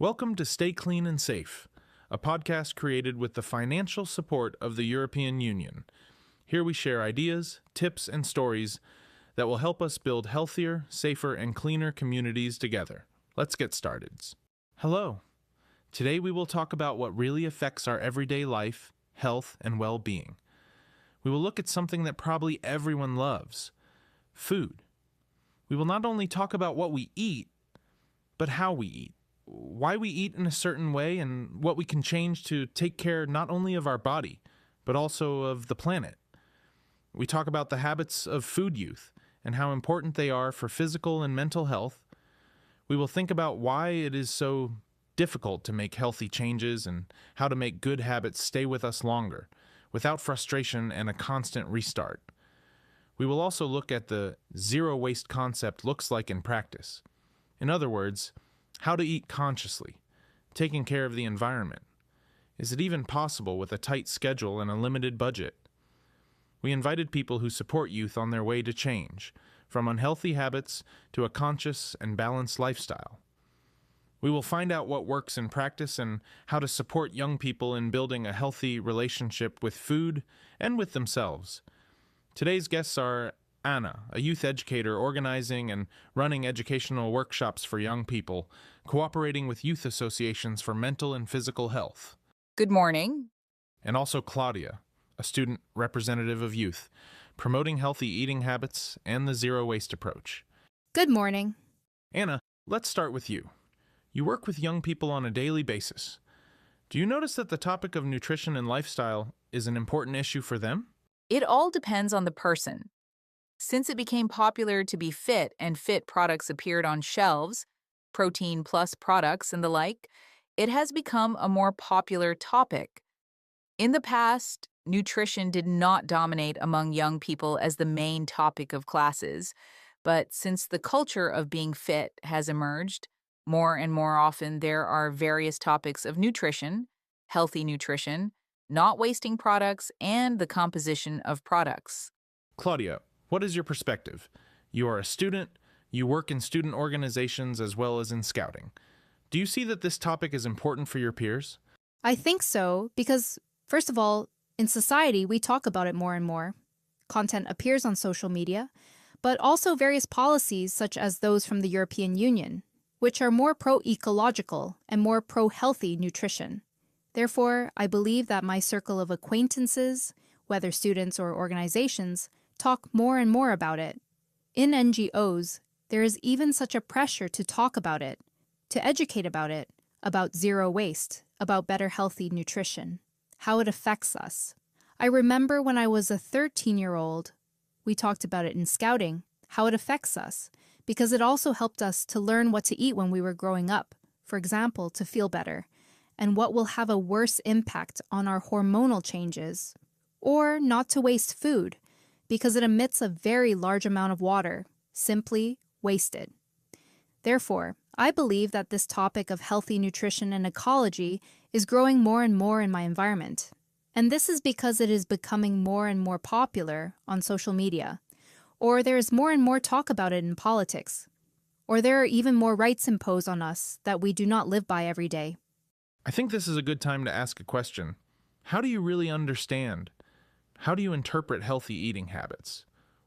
Welcome to Stay Clean and Safe, a podcast created with the financial support of the European Union. Here we share ideas, tips, and stories that will help us build healthier, safer, and cleaner communities together. Let's get started. Hello. Today we will talk about what really affects our everyday life, health, and well-being. We will look at something that probably everyone loves: food. We will not only talk about what we eat, but how we eat. Why we eat in a certain way and what we can change to take care not only of our body, but also of the planet. We talk about the habits of food youth and how important they are for physical and mental health. We will think about why it is so difficult to make healthy changes and how to make good habits stay with us longer, without frustration and a constant restart. We will also look at the zero waste concept looks like in practice. In other words, how to eat consciously, taking care of the environment. Is it even possible with a tight schedule and a limited budget? We invited people who support youth on their way to change, from unhealthy habits to a conscious and balanced lifestyle. We will find out what works in practice and how to support young people in building a healthy relationship with food and with themselves. Today's guests are Anna, a youth educator organizing and running educational workshops for young people, cooperating with youth associations for mental and physical health. Good morning. And also Claudia, a student representative of youth, promoting healthy eating habits and the zero waste approach. Good morning. Anna, let's start with you. You work with young people on a daily basis. Do you notice that the topic of nutrition and lifestyle is an important issue for them? It all depends on the person. Since it became popular to be fit and fit products appeared on shelves, protein plus products and the like, it has become a more popular topic. In the past, nutrition did not dominate among young people as the main topic of classes, but since the culture of being fit has emerged, more and more often there are various topics of nutrition, healthy nutrition, not wasting products, and the composition of products. Claudia, what is your perspective? You are a student, you work in student organizations as well as in scouting. Do you see that this topic is important for your peers? I think so because, first of all, in society we talk about it more and more. Content appears on social media, but also various policies such as those from the European Union, which are more pro-ecological and more pro-healthy nutrition. Therefore, I believe that my circle of acquaintances, whether students or organizations, talk more and more about it. In NGOs, there is even such a pressure to talk about it, to educate about zero waste, about better healthy nutrition, how it affects us. I remember when I was a 13-year-old, we talked about it in scouting, how it affects us, because it also helped us to learn what to eat when we were growing up, for example, to feel better, and what will have a worse impact on our hormonal changes, or not to waste food, because it emits a very large amount of water, simply wasted. Therefore, I believe that this topic of healthy nutrition and ecology is growing more and more in my environment. And this is because it is becoming more and more popular on social media, or there is more and more talk about it in politics, or there are even more rights imposed on us that we do not live by every day. I think this is a good time to ask a question. How do you really understand? How do you interpret healthy eating habits?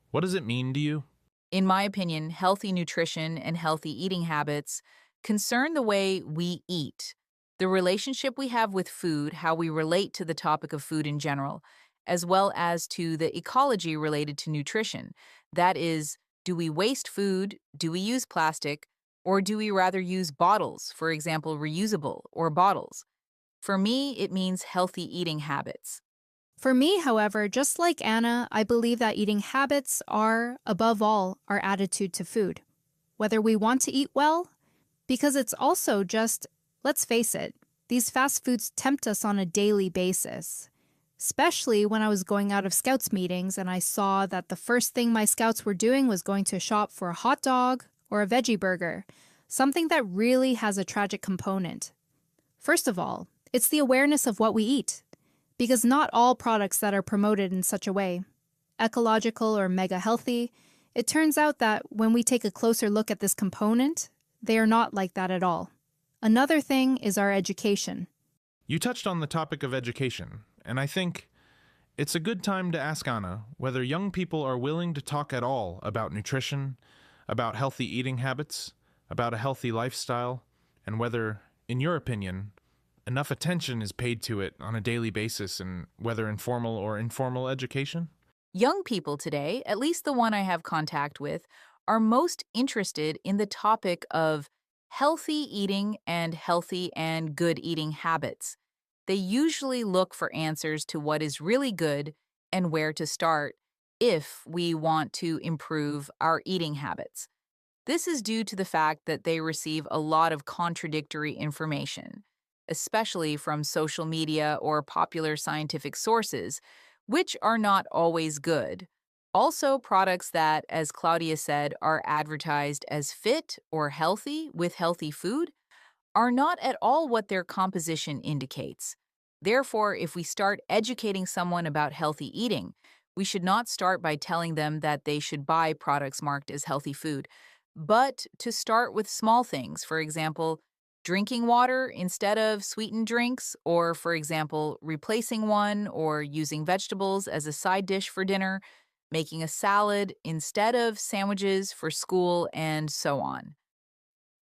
What does it mean to you? In my opinion, healthy nutrition and healthy eating habits concern the way we eat, the relationship we have with food, how we relate to the topic of food in general, as well as to the ecology related to nutrition. That is, do we waste food, do we use plastic, or do we rather use bottles, for example, reusable or bottles? For me, it means healthy eating habits. For me, however, just like Anna, I believe that eating habits are, above all, our attitude to food. Whether we want to eat well, because it's also just, let's face it, these fast foods tempt us on a daily basis. Especially when I was going out of scouts meetings and I saw that the first thing my scouts were doing was going to shop for a hot dog or a veggie burger, something that really has a tragic component. First of all, it's the awareness of what we eat. Because not all products that are promoted in such a way, ecological or mega healthy, it turns out that when we take a closer look at this component, they are not like that at all. Another thing is our education. You touched on the topic of education, and I think it's a good time to ask Anna whether young people are willing to talk at all about nutrition, about healthy eating habits, about a healthy lifestyle, and whether, in your opinion, enough attention is paid to it on a daily basis, and whether in formal or informal education? Young people today, at least the one I have contact with, are most interested in the topic of healthy eating and healthy and good eating habits. They usually look for answers to what is really good and where to start if we want to improve our eating habits. This is due to the fact that they receive a lot of contradictory information, especially from social media or popular scientific sources, which are not always good. Also, products that, as Claudia said, are advertised as fit or healthy with healthy food are not at all what their composition indicates. Therefore, if we start educating someone about healthy eating, we should not start by telling them that they should buy products marked as healthy food, but to start with small things. For example, drinking water instead of sweetened drinks, or, for example, replacing one or using vegetables as a side dish for dinner, making a salad instead of sandwiches for school, and so on.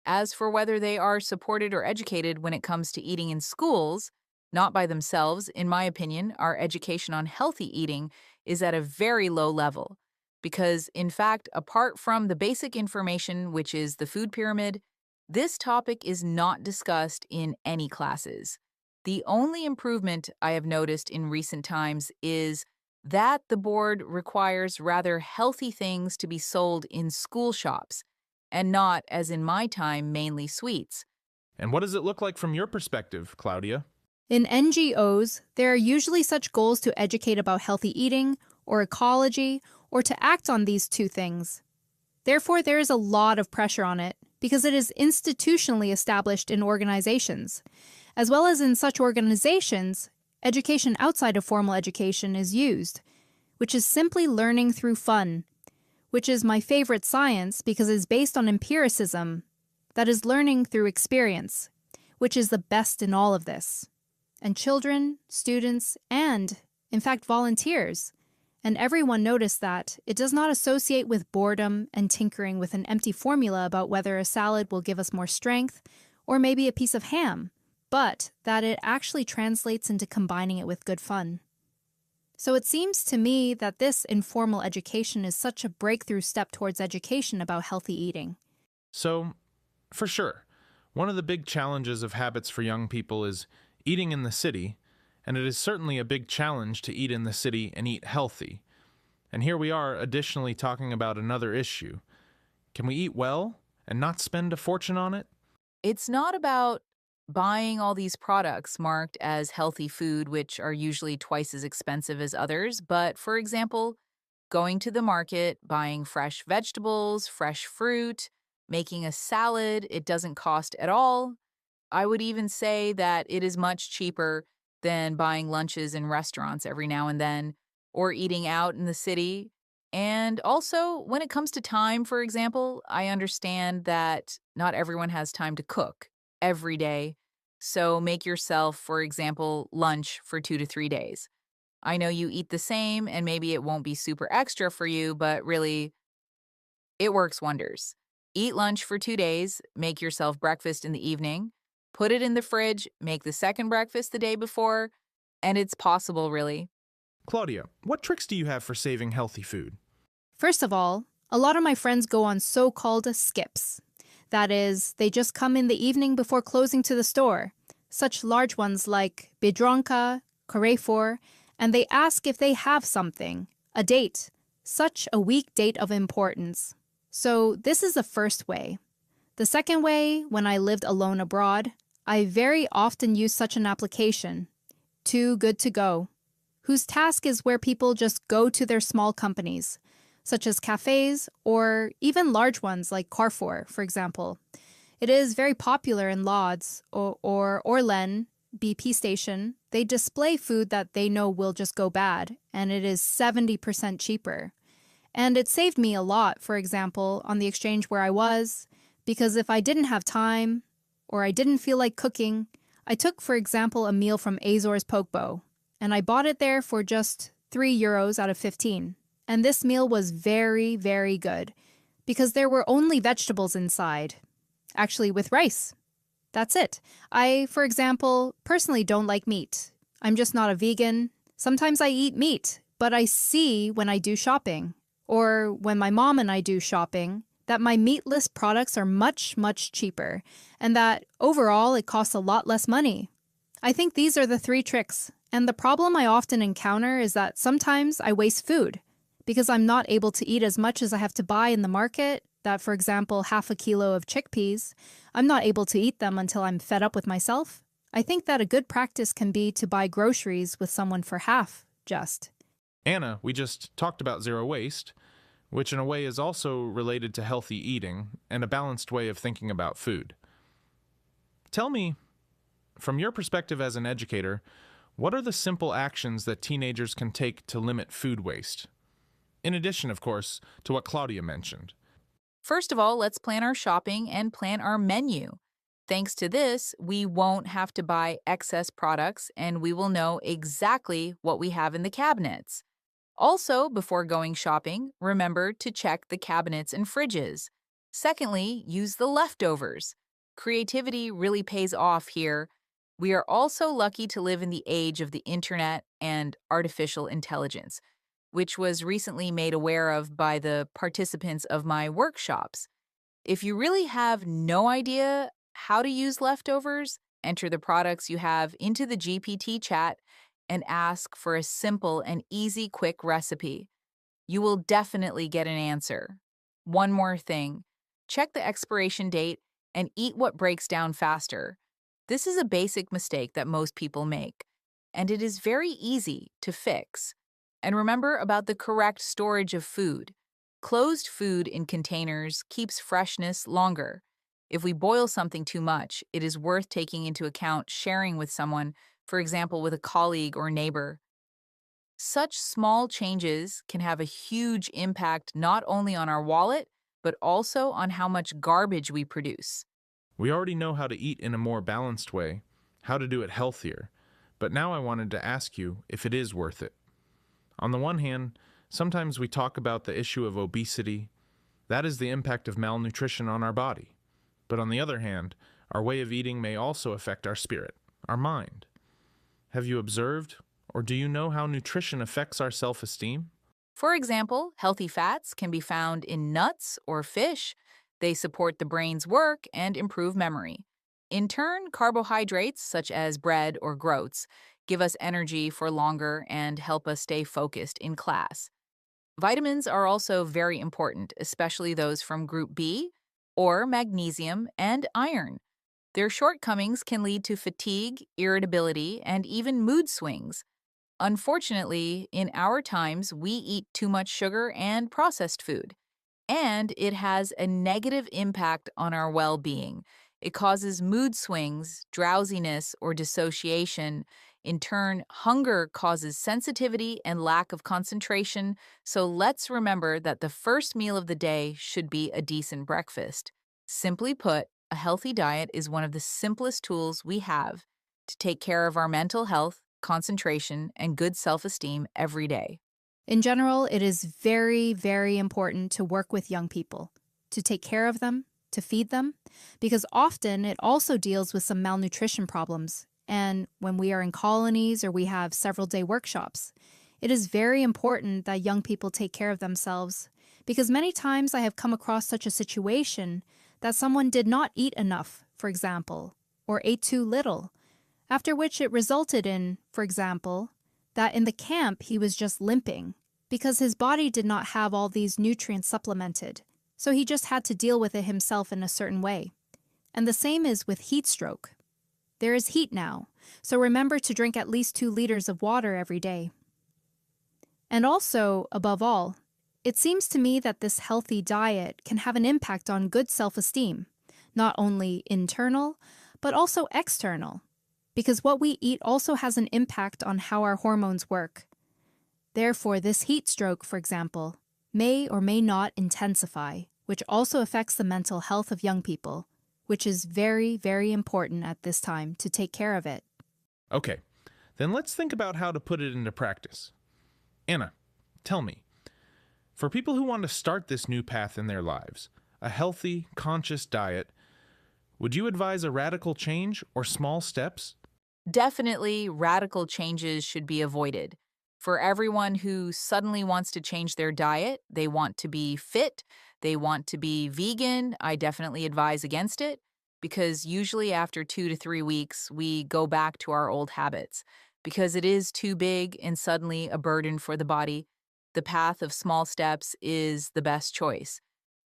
As for whether they are supported or educated when it comes to eating in schools, not by themselves, in my opinion, our education on healthy eating is at a very low level. Because, in fact, apart from the basic information, which is the food pyramid, this topic is not discussed in any classes. The only improvement I have noticed in recent times is that the board requires rather healthy things to be sold in school shops, and not, as in my time, mainly sweets. And what does it look like from your perspective, Claudia? In NGOs, there are usually such goals to educate about healthy eating or ecology or to act on these two things. Therefore, there is a lot of pressure on it because it is institutionally established in organizations. As well as in such organizations, education outside of formal education is used, which is simply learning through fun, which is my favorite science because it is based on empiricism, that is learning through experience, which is the best in all of this. And children, students, and, in fact, volunteers, and everyone noticed that it does not associate with boredom and tinkering with an empty formula about whether a salad will give us more strength or maybe a piece of ham, but that it actually translates into combining it with good fun. So it seems to me that this informal education is such a breakthrough step towards education about healthy eating. So, for sure, one of the big challenges of habits for young people is eating in the city, and it is certainly a big challenge to eat in the city and eat healthy. And here we are additionally talking about another issue. Can we eat well and not spend a fortune on it? It's not about buying all these products marked as healthy food, which are usually twice as expensive as others, but, for example, going to the market, buying fresh vegetables, fresh fruit, making a salad, it doesn't cost at all. I would even say that it is much cheaper than buying lunches in restaurants every now and then, or eating out in the city. And also, when it comes to time, for example, I understand that not everyone has time to cook every day. So make yourself, for example, lunch for 2 to 3 days. I know you eat the same, and maybe it won't be super extra for you, but really, it works wonders. Eat lunch for 2 days, make yourself breakfast in the evening, put it in the fridge, make the second breakfast the day before, and it's possible, really. Claudia, what tricks do you have for saving healthy food? First of all, a lot of my friends go on so-called skips. That is, they just come in the evening before closing to the store, such large ones like Biedronka, Carrefour, and they ask if they have something, a date, such a weak date of importance. So this is the first way. The second way, when I lived alone abroad, I very often use such an application, Too Good to Go, whose task is where people just go to their small companies, such as cafes or even large ones like Carrefour, for example. It is very popular in Lodz or Orlen, BP station. They display food that they know will just go bad, and it is 70% cheaper. And it saved me a lot, for example, on the exchange where I was, because if I didn't have time, or I didn't feel like cooking, I took, for example, a meal from Azor's Pokebo, and I bought it there for just €3 out of 15. And this meal was very, very good, because there were only vegetables inside. Actually, with rice. That's it. I, for example, personally don't like meat. I'm just not a vegan. Sometimes I eat meat, but I see when I do shopping, or when my mom and I do shopping, that my meatless products are much, much cheaper, and that overall it costs a lot less money. I think these are the 3 tricks, and the problem I often encounter is that sometimes I waste food, because I'm not able to eat as much as I have to buy in the market, that, for example, half a kilo of chickpeas, I'm not able to eat them until I'm fed up with myself. I think that a good practice can be to buy groceries with someone for half, just. Anna, we just talked about zero waste, which in a way is also related to healthy eating and a balanced way of thinking about food. Tell me, from your perspective as an educator, what are the simple actions that teenagers can take to limit food waste? In addition, of course, to what Claudia mentioned. First of all, let's plan our shopping and plan our menu. Thanks to this, we won't have to buy excess products and we will know exactly what we have in the cabinets. Also, before going shopping, remember to check the cabinets and fridges. Secondly, use the leftovers. Creativity really pays off here. We are also lucky to live in the age of the internet and artificial intelligence, which was recently made aware of by the participants of my workshops. If you really have no idea how to use leftovers, enter the products you have into the GPT chat and ask for a simple and easy quick recipe. You will definitely get an answer. One more thing, check the expiration date and eat what breaks down faster. This is a basic mistake that most people make, and it is very easy to fix. And remember about the correct storage of food. Closed food in containers keeps freshness longer. If we boil something too much, it is worth taking into account sharing with someone, for example, with a colleague or neighbor. Such small changes can have a huge impact not only on our wallet, but also on how much garbage we produce. We already know how to eat in a more balanced way, how to do it healthier, but now I wanted to ask you if it is worth it. On the one hand, sometimes we talk about the issue of obesity. That is the impact of malnutrition on our body. But on the other hand, our way of eating may also affect our spirit, our mind. Have you observed, or do you know how nutrition affects our self-esteem? For example, healthy fats can be found in nuts or fish. They support the brain's work and improve memory. In turn, carbohydrates, such as bread or groats, give us energy for longer and help us stay focused in class. Vitamins are also very important, especially those from Group B, or magnesium and iron. Their shortcomings can lead to fatigue, irritability, and even mood swings. Unfortunately, in our times, we eat too much sugar and processed food, and it has a negative impact on our well-being. It causes mood swings, drowsiness, or dissociation. In turn, hunger causes sensitivity and lack of concentration, so let's remember that the first meal of the day should be a decent breakfast. Simply put, a healthy diet is one of the simplest tools we have to take care of our mental health, concentration, and good self-esteem every day. In general, it is very, very important to work with young people, to take care of them, to feed them, because often it also deals with some malnutrition problems. And when we are in colonies or we have several-day workshops, it is very important that young people take care of themselves, because many times I have come across such a situation that someone did not eat enough, for example, or ate too little, after which it resulted in, for example, that in the camp he was just limping because his body did not have all these nutrients supplemented, so he just had to deal with it himself in a certain way. And the same is with heat stroke. There is heat now, so remember to drink at least 2 liters of water every day. And also, above all, it seems to me that this healthy diet can have an impact on good self-esteem, not only internal, but also external, because what we eat also has an impact on how our hormones work. Therefore, this heat stroke, for example, may or may not intensify, which also affects the mental health of young people, which is very, very important at this time to take care of it. Okay, then let's think about how to put it into practice. Anna, tell me, for people who want to start this new path in their lives, a healthy, conscious diet, would you advise a radical change or small steps? Definitely, radical changes should be avoided. For everyone who suddenly wants to change their diet, they want to be fit, they want to be vegan, I definitely advise against it because usually after 2 to 3 weeks, we go back to our old habits because it is too big and suddenly a burden for the body. The path of small steps is the best choice.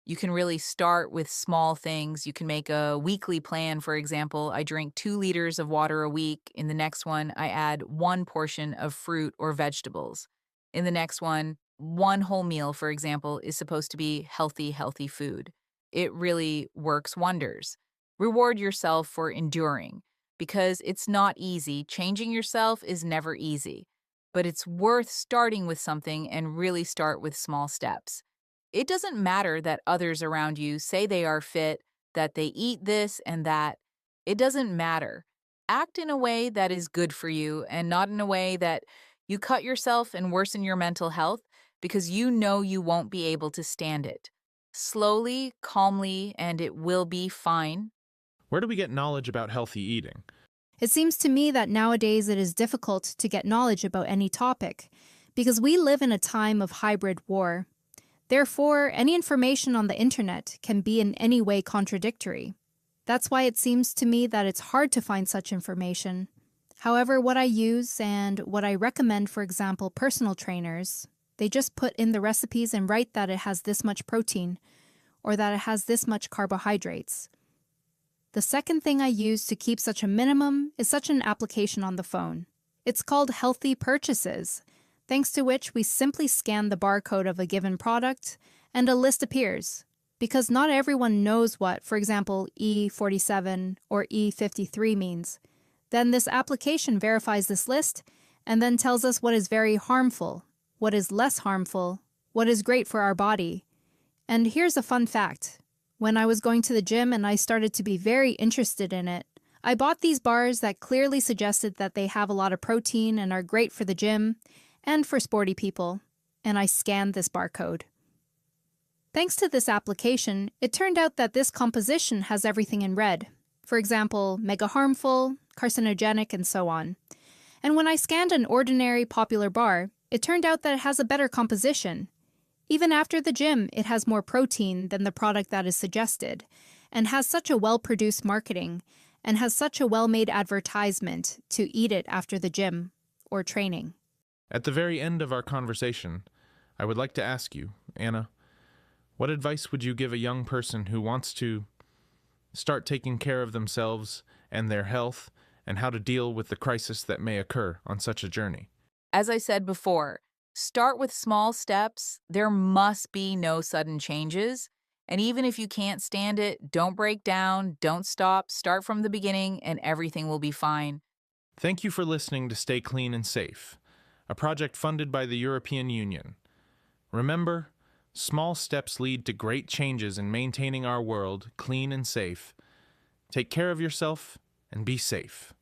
You can really start with small things. You can make a weekly plan. For example, I drink 2 liters of water a week. In the next one, I add 1 portion of fruit or vegetables. In the next one whole meal, for example, is supposed to be healthy, healthy food. It really works wonders. Reward yourself for enduring because it's not easy. Changing yourself is never easy, but it's worth starting with something and really start with small steps. It doesn't matter that others around you say they are fit, that they eat this and that. It doesn't matter. Act in a way that is good for you and not in a way that you cut yourself and worsen your mental health because you know you won't be able to stand it. Slowly, calmly, and it will be fine. Where do we get knowledge about healthy eating? It seems to me that nowadays it is difficult to get knowledge about any topic because we live in a time of hybrid war. Therefore, any information on the internet can be in any way contradictory. That's why it seems to me that it's hard to find such information. However, what I use and what I recommend, for example, personal trainers, they just put in the recipes and write that it has this much protein or that it has this much carbohydrates. The second thing I use to keep such a minimum is such an application on the phone. It's called Healthy Purchases, thanks to which we simply scan the barcode of a given product and a list appears. Because not everyone knows what, for example, E47 or E53 means. Then this application verifies this list and then tells us what is very harmful, what is less harmful, what is great for our body. And here's a fun fact. When I was going to the gym and I started to be very interested in it, I bought these bars that clearly suggested that they have a lot of protein and are great for the gym and for sporty people, and I scanned this barcode. Thanks to this application, it turned out that this composition has everything in red. For example, mega harmful, carcinogenic, and so on. And when I scanned an ordinary popular bar, it turned out that it has a better composition. Even after the gym, it has more protein than the product that is suggested, and has such a well-produced marketing, and has such a well-made advertisement to eat it after the gym or training. At the very end of our conversation, I would like to ask you, Anna, what advice would you give a young person who wants to start taking care of themselves and their health and how to deal with the crisis that may occur on such a journey? As I said before, start with small steps. There must be no sudden changes. And even if you can't stand it, don't break down, don't stop, start from the beginning, and everything will be fine. Thank you for listening to Stay Clean and Safe, a project funded by the European Union. Remember, small steps lead to great changes in maintaining our world clean and safe. Take care of yourself and be safe.